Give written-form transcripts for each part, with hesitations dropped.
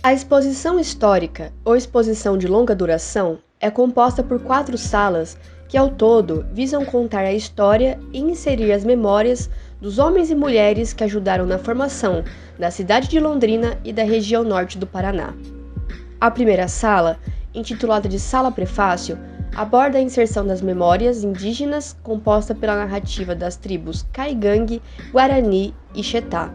A exposição histórica, ou exposição de longa duração, é composta por 4 salas que, ao todo, visam contar a história e inserir as memórias dos homens e mulheres que ajudaram na formação da cidade de Londrina e da região norte do Paraná. A primeira sala, intitulada de Sala Prefácio, aborda a inserção das memórias indígenas composta pela narrativa das tribos Caigangue, Guarani e Xetá.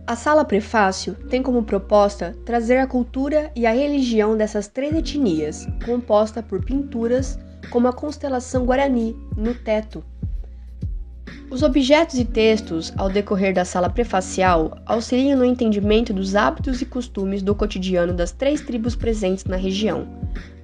A Sala Prefácio tem como proposta trazer a cultura e a religião dessas 3 etnias, composta por pinturas como a constelação Guarani no teto. Os objetos e textos, ao decorrer da sala prefacial, auxiliam no entendimento dos hábitos e costumes do cotidiano das 3 tribos presentes na região.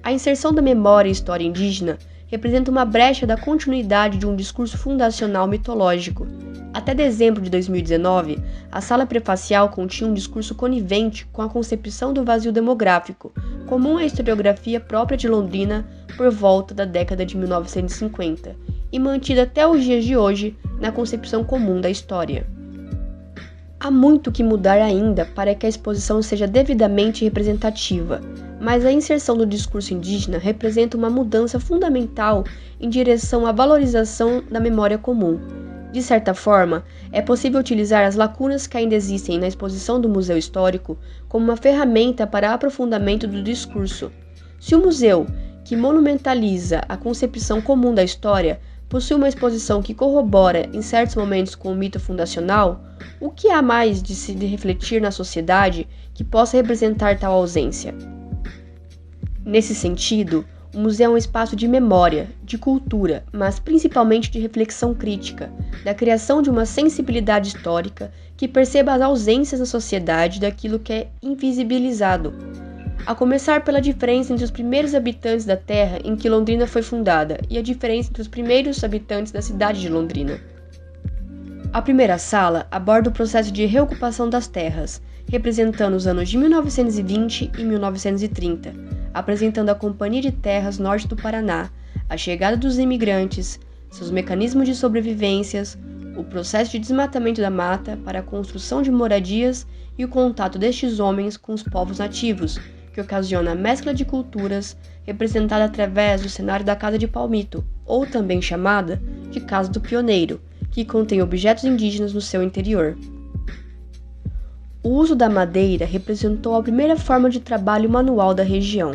A inserção da memória e história indígena representa uma brecha da continuidade de um discurso fundacional mitológico. Até dezembro de 2019, a sala prefacial continha um discurso conivente com a concepção do vazio demográfico, comum à historiografia própria de Londrina por volta da década de 1950, e mantida até os dias de hoje na concepção comum da história. Há muito que mudar ainda para que a exposição seja devidamente representativa, mas a inserção do discurso indígena representa uma mudança fundamental em direção à valorização da memória comum. De certa forma, é possível utilizar as lacunas que ainda existem na exposição do Museu Histórico como uma ferramenta para aprofundamento do discurso. Se o museu, que monumentaliza a concepção comum da história, possui uma exposição que corrobora em certos momentos com o mito fundacional, o que há mais de se refletir na sociedade que possa representar tal ausência? Nesse sentido, o museu é um espaço de memória, de cultura, mas principalmente de reflexão crítica, da criação de uma sensibilidade histórica que perceba as ausências na sociedade daquilo que é invisibilizado. A começar pela diferença entre os primeiros habitantes da terra em que Londrina foi fundada e a diferença entre os primeiros habitantes da cidade de Londrina. A primeira sala aborda o processo de reocupação das terras, representando os anos de 1920 e 1930, apresentando a Companhia de Terras Norte do Paraná, a chegada dos imigrantes, seus mecanismos de sobrevivências, o processo de desmatamento da mata para a construção de moradias e o contato destes homens com os povos nativos, que ocasiona a mescla de culturas representada através do cenário da Casa de Palmito, ou também chamada de Casa do Pioneiro, que contém objetos indígenas no seu interior. O uso da madeira representou a primeira forma de trabalho manual da região.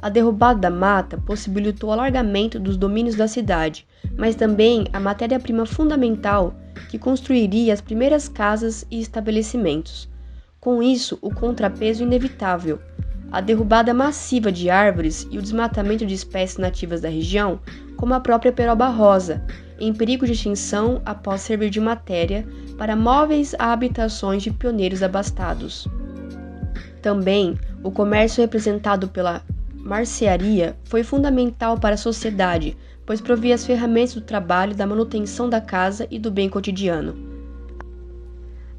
A derrubada da mata possibilitou o alargamento dos domínios da cidade, mas também a matéria-prima fundamental que construiria as primeiras casas e estabelecimentos. Com isso, o contrapeso inevitável. A derrubada massiva de árvores e o desmatamento de espécies nativas da região, como a própria peroba rosa, em perigo de extinção após servir de matéria para móveis a habitações de pioneiros abastados. Também, o comércio representado pela marcearia foi fundamental para a sociedade, pois provia as ferramentas do trabalho, da manutenção da casa e do bem cotidiano.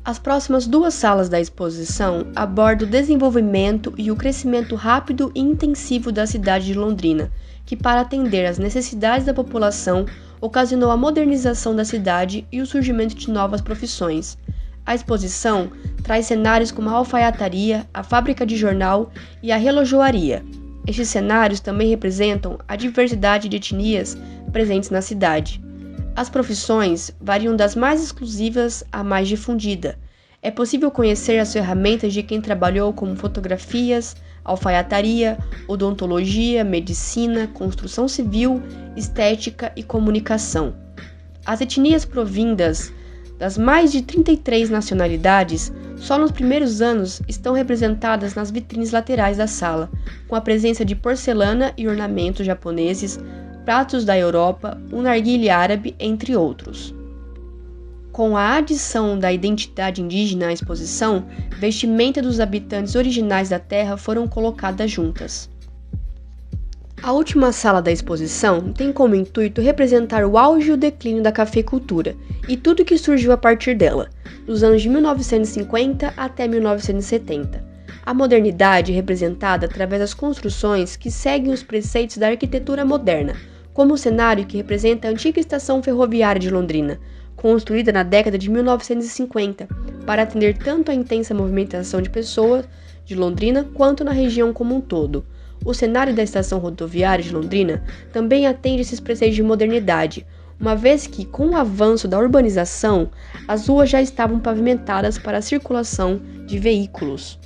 As próximas 2 salas da exposição abordam o desenvolvimento e o crescimento rápido e intensivo da cidade de Londrina, que, para atender às necessidades da população, ocasionou a modernização da cidade e o surgimento de novas profissões. A exposição traz cenários como a alfaiataria, a fábrica de jornal e a relojoaria. Estes cenários também representam a diversidade de etnias presentes na cidade. As profissões variam das mais exclusivas à mais difundida. É possível conhecer as ferramentas de quem trabalhou como fotografias, alfaiataria, odontologia, medicina, construção civil, estética e comunicação. As etnias provindas das mais de 33 nacionalidades, só nos primeiros anos estão representadas nas vitrines laterais da sala, com a presença de porcelana e ornamentos japoneses, pratos da Europa, um narguilé árabe, entre outros. Com a adição da identidade indígena à exposição, vestimenta dos habitantes originais da terra foram colocadas juntas. A última sala da exposição tem como intuito representar o auge e o declínio da cafeicultura e tudo que surgiu a partir dela, dos anos de 1950 até 1970. A modernidade é representada através das construções que seguem os preceitos da arquitetura moderna, como o cenário que representa a antiga estação ferroviária de Londrina, construída na década de 1950, para atender tanto à intensa movimentação de pessoas de Londrina quanto na região como um todo. O cenário da estação rodoviária de Londrina também atende esses preceitos de modernidade, uma vez que, com o avanço da urbanização, as ruas já estavam pavimentadas para a circulação de veículos.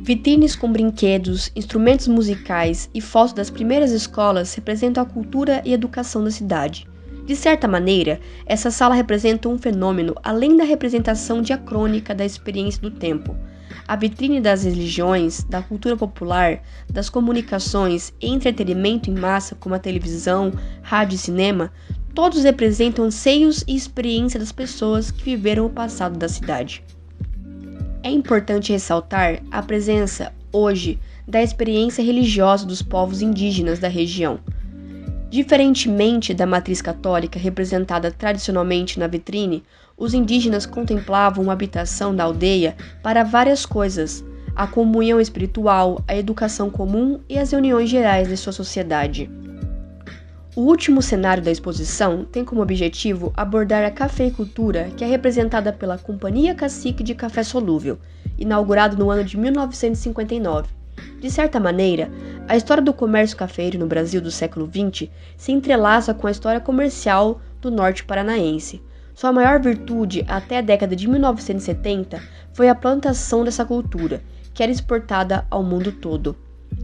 Vitrines com brinquedos, instrumentos musicais e fotos das primeiras escolas representam a cultura e educação da cidade. De certa maneira, essa sala representa um fenômeno além da representação diacrônica da experiência do tempo. A vitrine das religiões, da cultura popular, das comunicações e entretenimento em massa como a televisão, rádio e cinema, todos representam anseios e experiência das pessoas que viveram o passado da cidade. É importante ressaltar a presença, hoje, da experiência religiosa dos povos indígenas da região. Diferentemente da matriz católica representada tradicionalmente na vitrine, os indígenas contemplavam a habitação da aldeia para várias coisas: a comunhão espiritual, a educação comum e as reuniões gerais de sua sociedade. O último cenário da exposição tem como objetivo abordar a cafeicultura, que é representada pela Companhia Cacique de Café Solúvel, inaugurado no ano de 1959. De certa maneira, a história do comércio cafeeiro no Brasil do século XX se entrelaça com a história comercial do norte paranaense. Sua maior virtude até a década de 1970 foi a plantação dessa cultura, que era exportada ao mundo todo.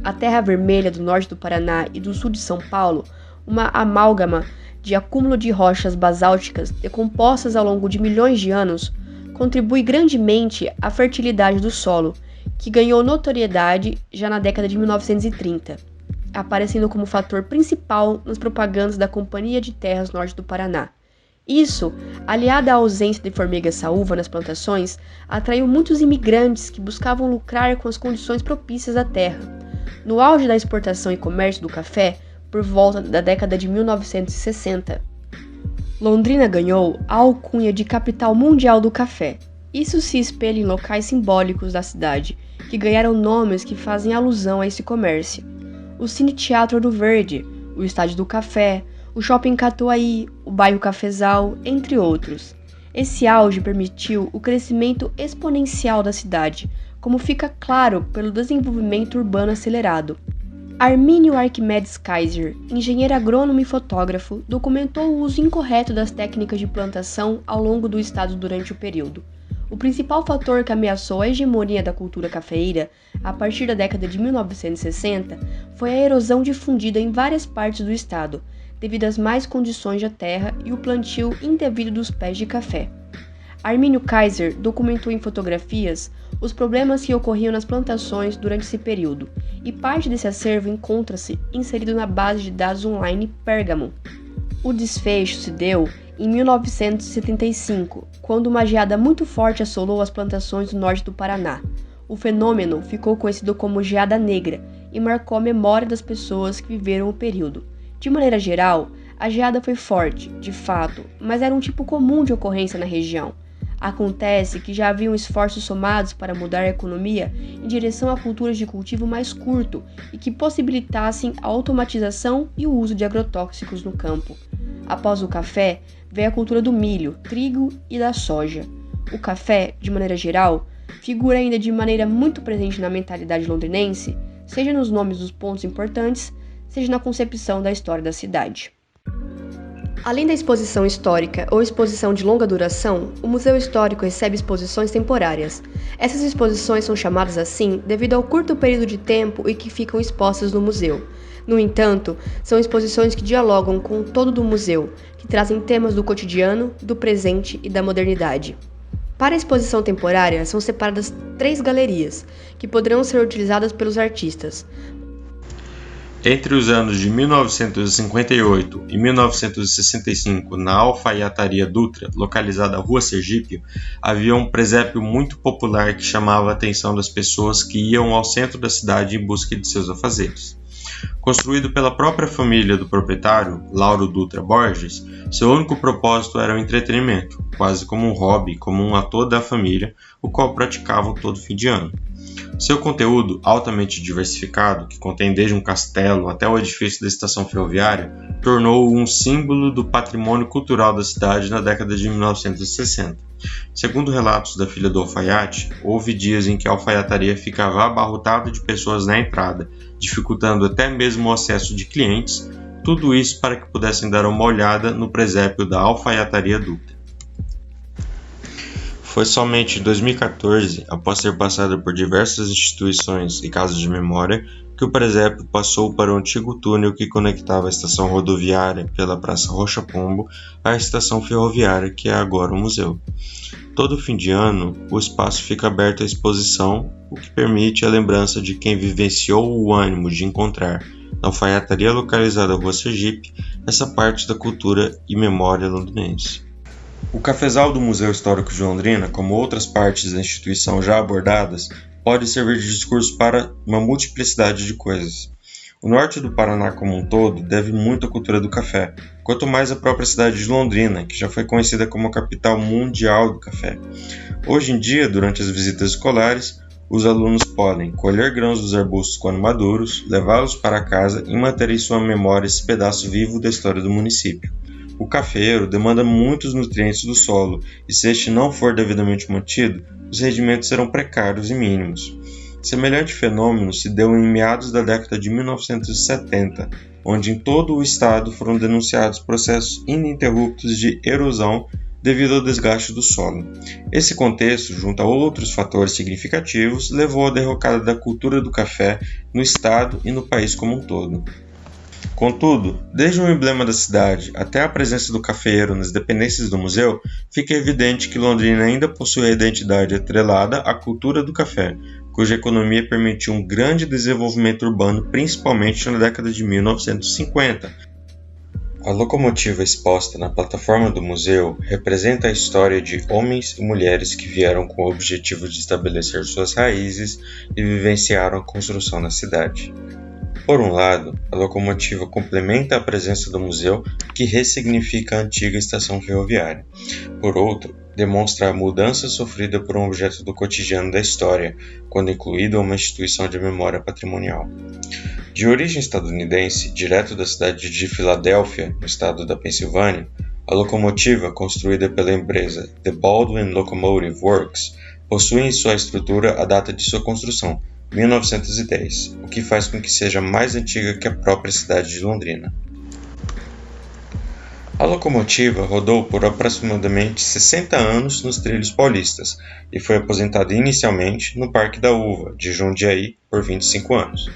A terra vermelha do norte do Paraná e do sul de São Paulo, uma amálgama de acúmulo de rochas basálticas decompostas ao longo de milhões de anos, contribui grandemente à fertilidade do solo, que ganhou notoriedade já na década de 1930, aparecendo como fator principal nas propagandas da Companhia de Terras Norte do Paraná. Isso, aliado à ausência de formiga saúva nas plantações, atraiu muitos imigrantes que buscavam lucrar com as condições propícias da terra. No auge da exportação e comércio do café, por volta da década de 1960, Londrina ganhou a alcunha de capital mundial do café. Isso se espelha em locais simbólicos da cidade, que ganharam nomes que fazem alusão a esse comércio. O Cine Teatro Ouro Verde, o Estádio do Café, o Shopping Catuaí, o Bairro Cafezal, entre outros. Esse auge permitiu o crescimento exponencial da cidade, como fica claro pelo desenvolvimento urbano acelerado. Armínio Arquimedes Kaiser, engenheiro agrônomo e fotógrafo, documentou o uso incorreto das técnicas de plantação ao longo do estado durante o período. O principal fator que ameaçou a hegemonia da cultura cafeeira a partir da década de 1960 foi a erosão difundida em várias partes do estado, devido às más condições da terra e o plantio indevido dos pés de café. Armínio Kaiser documentou em fotografias os problemas que ocorriam nas plantações durante esse período, e parte desse acervo encontra-se inserido na base de dados online Pergamon. O desfecho se deu em 1975, quando uma geada muito forte assolou as plantações do norte do Paraná. O fenômeno ficou conhecido como geada negra e marcou a memória das pessoas que viveram o período. De maneira geral, a geada foi forte, de fato, mas era um tipo comum de ocorrência na região. Acontece que já haviam esforços somados para mudar a economia em direção a culturas de cultivo mais curto e que possibilitassem a automatização e o uso de agrotóxicos no campo. Após o café, veio a cultura do milho, trigo e da soja. O café, de maneira geral, figura ainda de maneira muito presente na mentalidade londrinense, seja nos nomes dos pontos importantes, seja na concepção da história da cidade. Além da exposição histórica ou exposição de longa duração, o Museu Histórico recebe exposições temporárias. Essas exposições são chamadas assim devido ao curto período de tempo em que ficam expostas no museu. No entanto, são exposições que dialogam com o todo do museu, que trazem temas do cotidiano, do presente e da modernidade. Para a exposição temporária, são separadas 3 galerias, que poderão ser utilizadas pelos artistas. Entre os anos de 1958 e 1965, na Alfaiataria Dutra, localizada na Rua Sergípio, havia um presépio muito popular que chamava a atenção das pessoas que iam ao centro da cidade em busca de seus afazeres. Construído pela própria família do proprietário, Lauro Dutra Borges, seu único propósito era o entretenimento, quase como um hobby comum a toda a família, o qual praticavam todo fim de ano. Seu conteúdo, altamente diversificado, que contém desde um castelo até o edifício da estação ferroviária, tornou-o um símbolo do patrimônio cultural da cidade na década de 1960. Segundo relatos da filha do alfaiate, houve dias em que a alfaiataria ficava abarrotada de pessoas na entrada, dificultando até mesmo o acesso de clientes, tudo isso para que pudessem dar uma olhada no presépio da Alfaiataria Dutra. Foi somente em 2014, após ter passado por diversas instituições e casas de memória, que o presépio passou para o antigo túnel que conectava a estação rodoviária pela Praça Rocha Pombo à estação ferroviária, que é agora o museu. Todo fim de ano, o espaço fica aberto à exposição, o que permite a lembrança de quem vivenciou o ânimo de encontrar, na alfaiataria localizada na Rua Sergipe, essa parte da cultura e memória londrinense. O cafezal do Museu Histórico de Londrina, como outras partes da instituição já abordadas, pode servir de discurso para uma multiplicidade de coisas. O norte do Paraná como um todo deve muito à cultura do café, quanto mais a própria cidade de Londrina, que já foi conhecida como a capital mundial do café. Hoje em dia, durante as visitas escolares, os alunos podem colher grãos dos arbustos quando maduros, levá-los para casa e manter em sua memória esse pedaço vivo da história do município. O cafeiro demanda muitos nutrientes do solo e, se este não for devidamente mantido, os rendimentos serão precários e mínimos. Semelhante fenômeno se deu em meados da década de 1970, onde em todo o estado foram denunciados processos ininterruptos de erosão devido ao desgaste do solo. Esse contexto, junto a outros fatores significativos, levou à derrocada da cultura do café no estado e no país como um todo. Contudo, desde o emblema da cidade até a presença do cafeeiro nas dependências do museu, fica evidente que Londrina ainda possui a identidade atrelada à cultura do café, cuja economia permitiu um grande desenvolvimento urbano, principalmente na década de 1950. A locomotiva exposta na plataforma do museu representa a história de homens e mulheres que vieram com o objetivo de estabelecer suas raízes e vivenciaram a construção da cidade. Por um lado, a locomotiva complementa a presença do museu, que ressignifica a antiga estação ferroviária. Por outro, demonstra a mudança sofrida por um objeto do cotidiano da história, quando incluído a uma instituição de memória patrimonial. De origem estadunidense, direto da cidade de Filadélfia, no estado da Pensilvânia, a locomotiva, construída pela empresa The Baldwin Locomotive Works, possui em sua estrutura a data de sua construção, 1910, o que faz com que seja mais antiga que a própria cidade de Londrina. A locomotiva rodou por aproximadamente 60 anos nos trilhos paulistas e foi aposentada inicialmente no Parque da Uva, de Jundiaí, por 25 anos.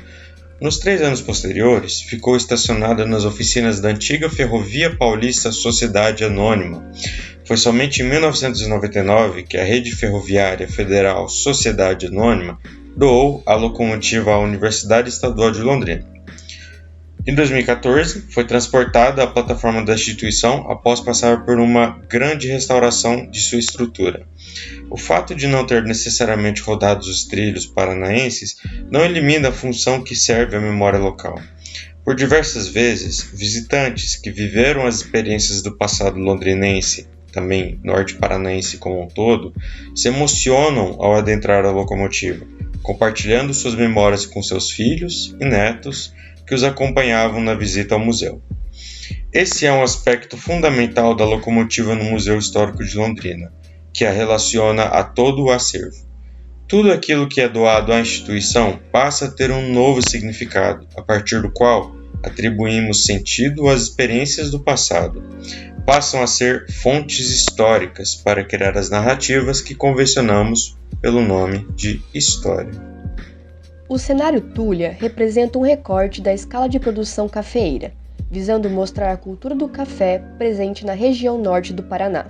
Nos 3 anos posteriores, ficou estacionada nas oficinas da antiga Ferrovia Paulista Sociedade Anônima. Foi somente em 1999 que a Rede Ferroviária Federal Sociedade Anônima doou a locomotiva à Universidade Estadual de Londrina. Em 2014, foi transportada à plataforma da instituição após passar por uma grande restauração de sua estrutura. O fato de não ter necessariamente rodado os trilhos paranaenses não elimina a função que serve à memória local. Por diversas vezes, visitantes que viveram as experiências do passado londrinense, também norte paranaense como um todo, se emocionam ao adentrar a locomotiva, compartilhando suas memórias com seus filhos e netos que os acompanhavam na visita ao museu. Esse é um aspecto fundamental da locomotiva no Museu Histórico de Londrina, que a relaciona a todo o acervo. Tudo aquilo que é doado à instituição passa a ter um novo significado, a partir do qual atribuímos sentido às experiências do passado. Passam a ser fontes históricas para criar as narrativas que convencionamos pelo nome de história. O cenário Tulha representa um recorte da escala de produção cafeeira, visando mostrar a cultura do café presente na região norte do Paraná.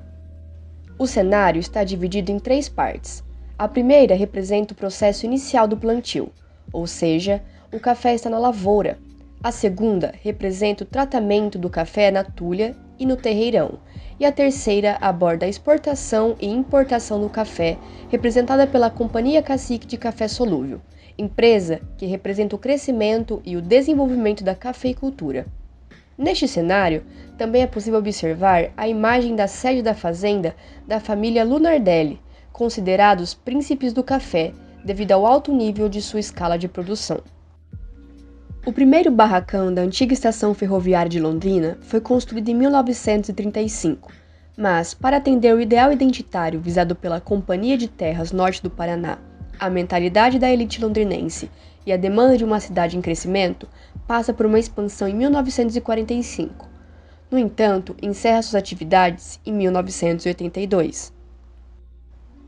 O cenário está dividido em 3 partes. A primeira representa o processo inicial do plantio, ou seja, o café está na lavoura. A segunda representa o tratamento do café na tulha e no terreirão, e a terceira aborda a exportação e importação do café, representada pela Companhia Cacique de Café Solúvel, empresa que representa o crescimento e o desenvolvimento da cafeicultura. Neste cenário, também é possível observar a imagem da sede da fazenda da família Lunardelli, considerados príncipes do café, devido ao alto nível de sua escala de produção. O primeiro barracão da antiga estação ferroviária de Londrina foi construído em 1935, mas, para atender o ideal identitário visado pela Companhia de Terras Norte do Paraná, a mentalidade da elite londrinense e a demanda de uma cidade em crescimento, passa por uma expansão em 1945. No entanto, encerra suas atividades em 1982.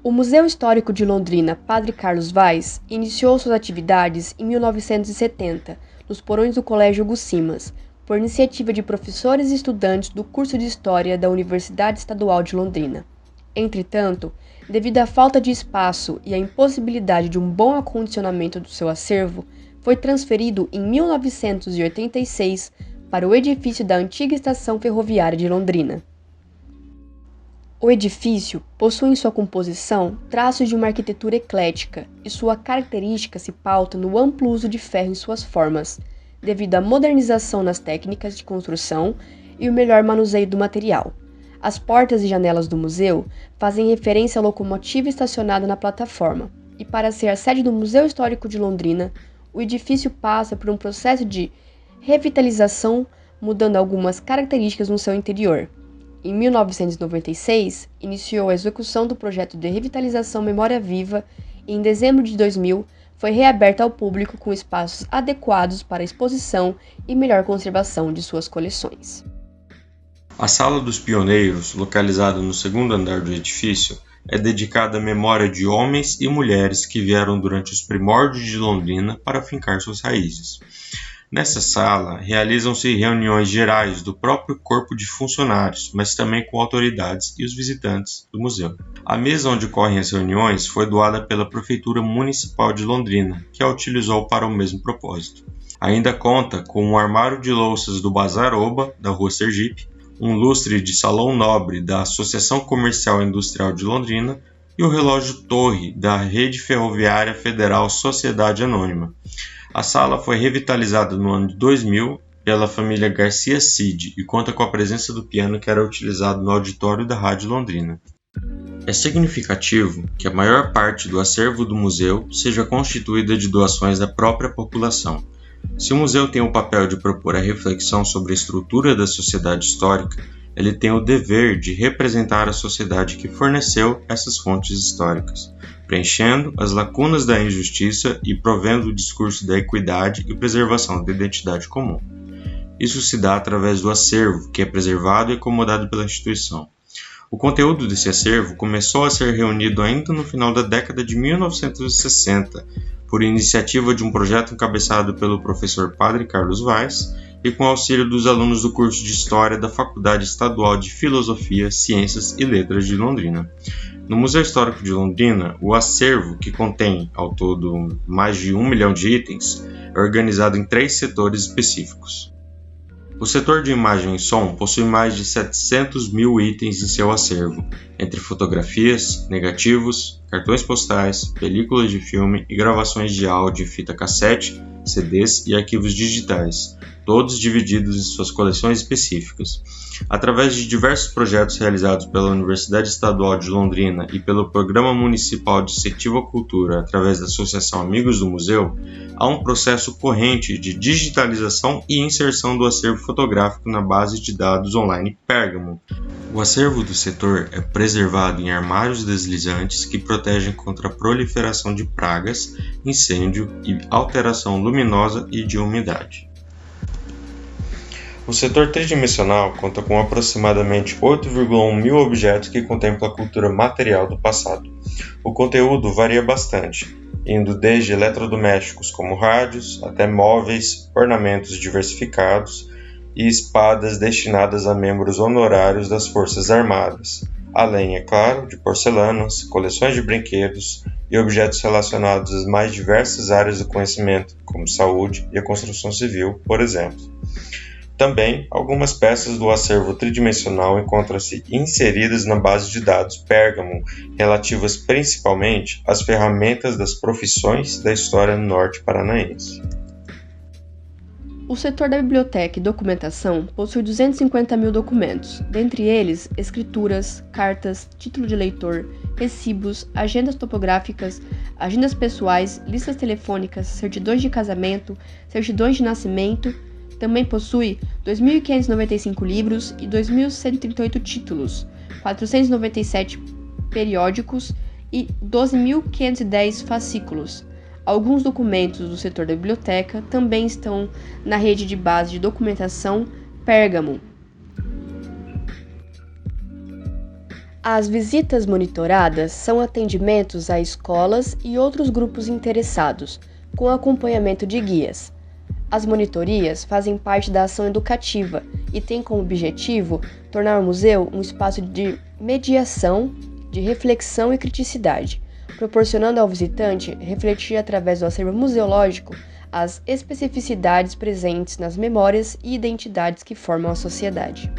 O Museu Histórico de Londrina Padre Carlos Vaz iniciou suas atividades em 1970, nos porões do Colégio Gussimas, por iniciativa de professores e estudantes do curso de História da Universidade Estadual de Londrina. Entretanto, devido à falta de espaço e à impossibilidade de um bom acondicionamento do seu acervo, foi transferido em 1986 para o edifício da antiga estação ferroviária de Londrina. O edifício possui em sua composição traços de uma arquitetura eclética e sua característica se pauta no amplo uso de ferro em suas formas, devido à modernização nas técnicas de construção e o melhor manuseio do material. As portas e janelas do museu fazem referência à locomotiva estacionada na plataforma, e para ser a sede do Museu Histórico de Londrina, o edifício passa por um processo de revitalização, mudando algumas características no seu interior. Em 1996, iniciou a execução do projeto de revitalização Memória Viva e, em dezembro de 2000, foi reaberta ao público com espaços adequados para exposição e melhor conservação de suas coleções. A Sala dos Pioneiros, localizada no segundo andar do edifício, é dedicada à memória de homens e mulheres que vieram durante os primórdios de Londrina para fincar suas raízes. Nessa sala, realizam-se reuniões gerais do próprio corpo de funcionários, mas também com autoridades e os visitantes do museu. A mesa onde ocorrem as reuniões foi doada pela Prefeitura Municipal de Londrina, que a utilizou para o mesmo propósito. Ainda conta com um armário de louças do Bazar Oba, da Rua Sergipe, um lustre de Salão Nobre da Associação Comercial e Industrial de Londrina e o relógio Torre da Rede Ferroviária Federal Sociedade Anônima. A sala foi revitalizada no ano de 2000 pela família Garcia Cid e conta com a presença do piano que era utilizado no auditório da Rádio Londrina. É significativo que a maior parte do acervo do museu seja constituída de doações da própria população. Se o museu tem o papel de propor a reflexão sobre a estrutura da sociedade histórica, ele tem o dever de representar a sociedade que forneceu essas fontes históricas, preenchendo as lacunas da injustiça e provendo o discurso da equidade e preservação da identidade comum. Isso se dá através do acervo, que é preservado e acomodado pela instituição. O conteúdo desse acervo começou a ser reunido ainda no final da década de 1960, por iniciativa de um projeto encabeçado pelo professor Padre Carlos Vaz e com auxílio dos alunos do curso de História da Faculdade Estadual de Filosofia, Ciências e Letras de Londrina. No Museu Histórico de Londrina, o acervo, que contém, ao todo, mais de 1 milhão de itens, é organizado em 3 setores específicos. O setor de imagem e som possui mais de 700 mil itens em seu acervo, entre fotografias, negativos, cartões postais, películas de filme e gravações de áudio, fita cassete, CDs e arquivos digitais, todos divididos em suas coleções específicas. Através de diversos projetos realizados pela Universidade Estadual de Londrina e pelo Programa Municipal de Incentivo à Cultura através da Associação Amigos do Museu, há um processo corrente de digitalização e inserção do acervo fotográfico na base de dados online Pérgamo. O acervo do setor é preservado em armários deslizantes que protegem contra a proliferação de pragas, incêndio e alteração luminosa e de umidade. O setor tridimensional conta com aproximadamente 8,1 mil objetos que contemplam a cultura material do passado. O conteúdo varia bastante, indo desde eletrodomésticos como rádios, até móveis, ornamentos diversificados e espadas destinadas a membros honorários das Forças Armadas, além, é claro, de porcelanas, coleções de brinquedos e objetos relacionados às mais diversas áreas do conhecimento, como saúde e a construção civil, por exemplo. Também, algumas peças do acervo tridimensional encontram-se inseridas na base de dados Pergamon, relativas principalmente às ferramentas das profissões da história norte paranaense. O setor da biblioteca e documentação possui 250 mil documentos, dentre eles escrituras, cartas, título de eleitor, recibos, agendas topográficas, agendas pessoais, listas telefônicas, certidões de casamento, certidões de nascimento. Também possui 2.595 livros e 2.138 títulos, 497 periódicos e 12.510 fascículos. Alguns documentos do setor da biblioteca também estão na rede de base de documentação Pergamon. As visitas monitoradas são atendimentos a escolas e outros grupos interessados, com acompanhamento de guias. As monitorias fazem parte da ação educativa e têm como objetivo tornar o museu um espaço de mediação, de reflexão e criticidade, proporcionando ao visitante refletir através do acervo museológico as especificidades presentes nas memórias e identidades que formam a sociedade.